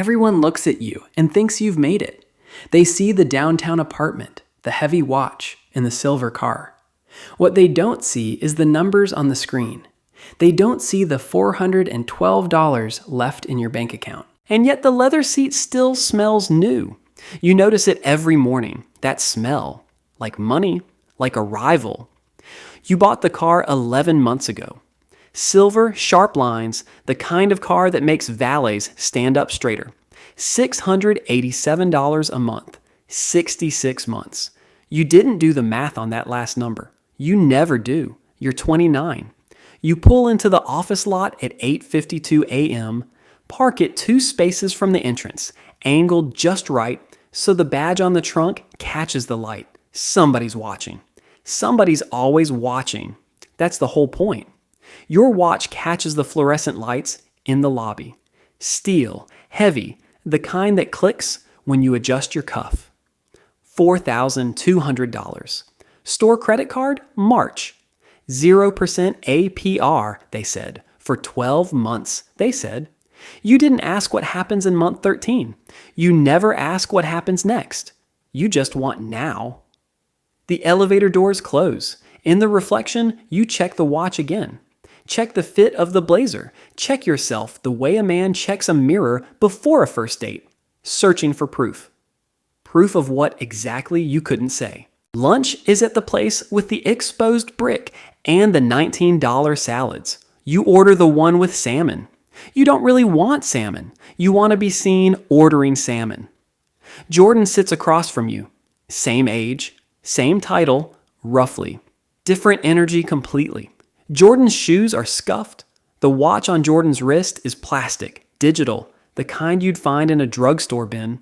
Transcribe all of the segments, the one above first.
Everyone looks at you and thinks you've made it. They see the downtown apartment, the heavy watch, and the silver car. What they don't see is the numbers on the screen. They don't see the $412 left in your bank account. And yet the leather seat still smells new. You notice it every morning, that smell, like money, like arrival. You bought the car 11 months ago. Silver, sharp lines, the kind of car that makes valets stand up straighter. $687 a month, 66 months. You didn't do the math on that last number. You never do. You're 29. You pull into the office lot at 8:52 a.m., park it 2 spaces from the entrance, angled just right so the badge on the trunk catches the light. Somebody's watching. Somebody's always watching. That's the whole point. Your watch catches the fluorescent lights in the lobby. Steel, heavy, the kind that clicks when you adjust your cuff. $4,200. Store credit card, March. 0% APR, they said, for 12 months, they said. You didn't ask what happens in month 13. You never ask what happens next. You just want now. The elevator doors close. In the reflection, you check the watch again. Check the fit of the blazer. Check yourself the way a man checks a mirror before a first date. Searching for proof. Proof of what exactly you couldn't say. Lunch is at the place with the exposed brick and the $19 salads. You order the one with salmon. You don't really want salmon. You want to be seen ordering salmon. Jordan sits across from you. Same age, same title, roughly. Different energy completely. Jordan's shoes are scuffed. The watch on Jordan's wrist is plastic, digital, the kind you'd find in a drugstore bin.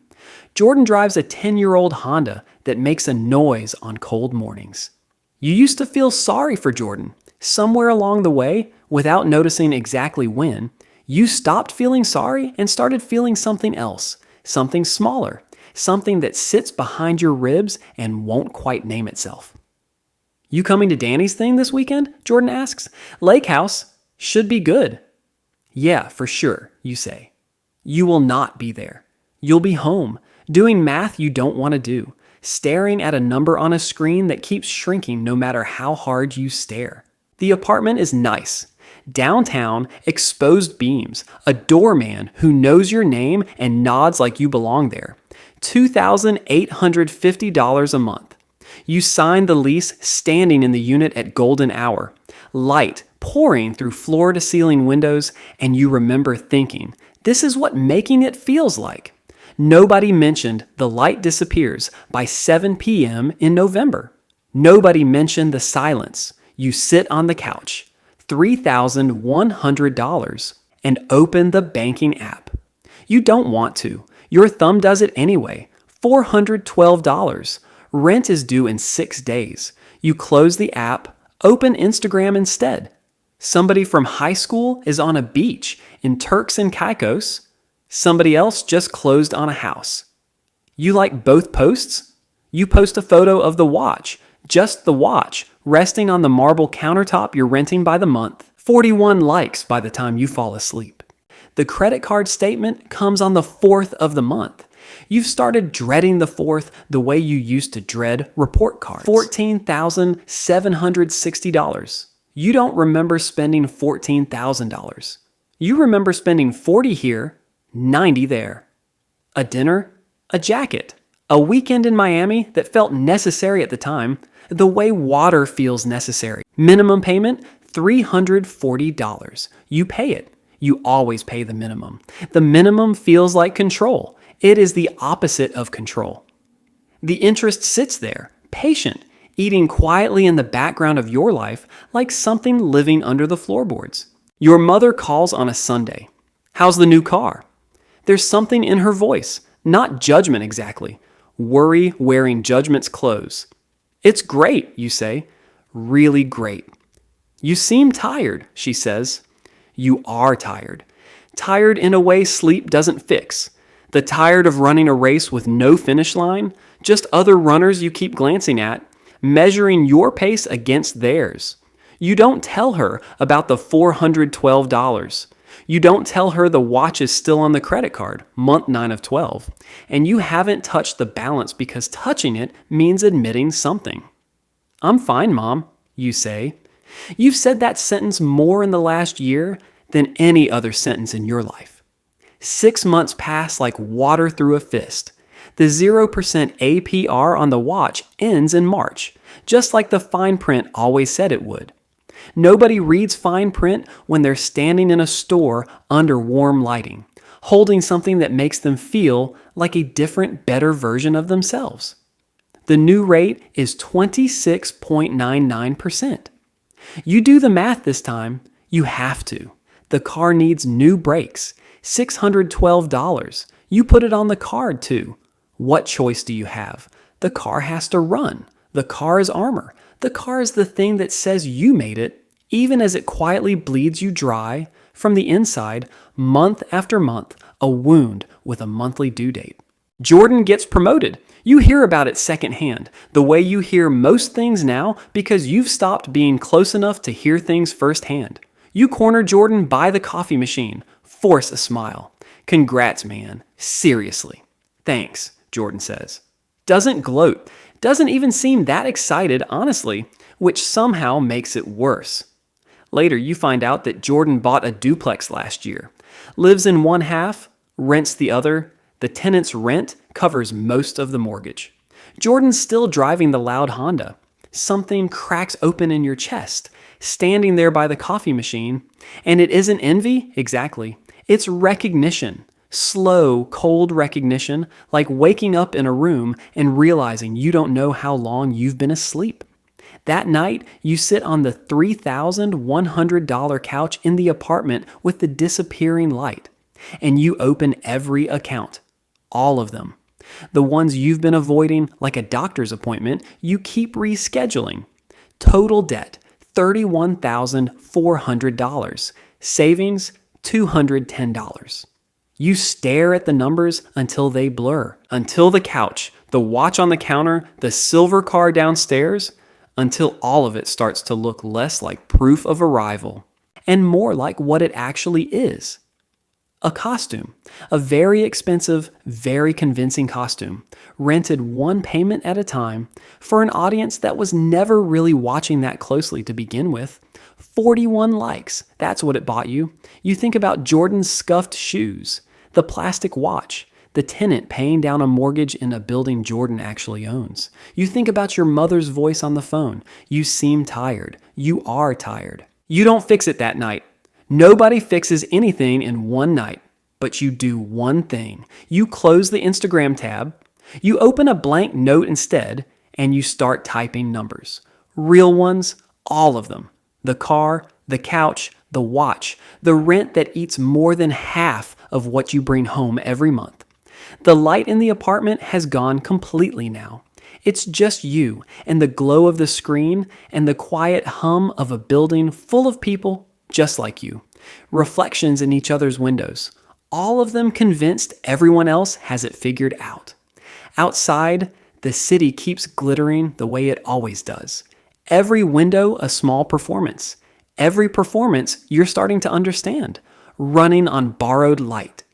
Jordan drives a 10-year-old Honda that makes a noise on cold mornings. You used to feel sorry for Jordan. Somewhere along the way, without noticing exactly when, you stopped feeling sorry and started feeling something else, something smaller, something that sits behind your ribs and won't quite name itself. You coming to Danny's thing this weekend? Jordan asks. Lake House should be good. Yeah, for sure, you say. You will not be there. You'll be home, doing math you don't want to do, staring at a number on a screen that keeps shrinking no matter how hard you stare. The apartment is nice. Downtown, exposed beams, a doorman who knows your name and nods like you belong there. $2,850 a month. You sign the lease standing in the unit at golden hour. Light pouring through floor-to-ceiling windows, and you remember thinking, this is what making it feels like. Nobody mentioned the light disappears by 7 p.m. in November. Nobody mentioned the silence. You sit on the couch, $3,100, and open the banking app. You don't want to. Your thumb does it anyway. $412. Rent is due in 6 days. You close the app, open Instagram instead. Somebody from high school is on a beach in Turks and Caicos. Somebody else just closed on a house. You like both posts? You post a photo of the watch, just the watch, resting on the marble countertop you're renting by the month. 41 likes by the time you fall asleep. The credit card statement comes on the 4th of the month. You've started dreading the 4th the way you used to dread report cards. $14,760. You don't remember spending $14,000. You remember spending $40 here, $90 there. A dinner, a jacket, a weekend in Miami that felt necessary at the time, the way water feels necessary. Minimum payment, $340. You pay it. You always pay the minimum. The minimum feels like control. It is the opposite of control. The interest sits there, patient, eating quietly in the background of your life like something living under the floorboards. Your mother calls on a Sunday. How's the new car? There's something in her voice, not judgment exactly. Worry wearing judgment's clothes. It's great, you say. Really great. You seem tired, she says. You are tired. Tired in a way sleep doesn't fix. The tired of running a race with no finish line, just other runners you keep glancing at, measuring your pace against theirs. You don't tell her about the $412. You don't tell her the watch is still on the credit card, month 9 of 12, and you haven't touched the balance because touching it means admitting something. "I'm fine, Mom," you say. You've said that sentence more in the last year than any other sentence in your life. 6 months pass like water through a fist. The 0% APR on the watch ends in March, just like the fine print always said it would. Nobody reads fine print when they're standing in a store under warm lighting, holding something that makes them feel like a different, better version of themselves. The new rate is 26.99%. You do the math this time. You have to. The car needs new brakes, $612. You put it on the card too. What choice do you have? The car has to run. The car is armor. The car is the thing that says you made it, even as it quietly bleeds you dry from the inside, month after month, a wound with a monthly due date. Jordan gets promoted. You hear about it secondhand, the way you hear most things now because you've stopped being close enough to hear things firsthand. You corner Jordan by the coffee machine, force a smile. "Congrats, man. Seriously." "Thanks," Jordan says. Doesn't gloat, doesn't even seem that excited, honestly, which somehow makes it worse. Later, you find out that Jordan bought a duplex last year, lives in one half, rents the other. The tenant's rent covers most of the mortgage. Jordan's still driving the loud Honda. Something cracks open in your chest, standing there by the coffee machine, and it isn't envy, exactly. It's recognition. Slow, cold recognition, like waking up in a room and realizing you don't know how long you've been asleep. That night, you sit on the $3,100 couch in the apartment with the disappearing light, and you open every account. All of them. The ones you've been avoiding, like a doctor's appointment, you keep rescheduling. Total debt, $31,400. Savings, $210. You stare at the numbers until they blur, until the couch, the watch on the counter, the silver car downstairs, until all of it starts to look less like proof of arrival and more like what it actually is. A costume, a very expensive, very convincing costume, rented one payment at a time for an audience that was never really watching that closely to begin with. 41 likes, that's what it bought you. You think about Jordan's scuffed shoes, the plastic watch, the tenant paying down a mortgage in a building Jordan actually owns. You think about your mother's voice on the phone. You seem tired. You are tired. You don't fix it that night. Nobody fixes anything in one night, but you do one thing. You close the Instagram tab, you open a blank note instead, and you start typing numbers. Real ones, all of them. The car, the couch, the watch, the rent that eats more than half of what you bring home every month. The light in the apartment has gone completely now. It's just you and the glow of the screen and the quiet hum of a building full of people just like you. Reflections in each other's windows. All of them convinced everyone else has it figured out. Outside, the city keeps glittering the way it always does. Every window a small performance. Every performance you're starting to understand. Running on borrowed light.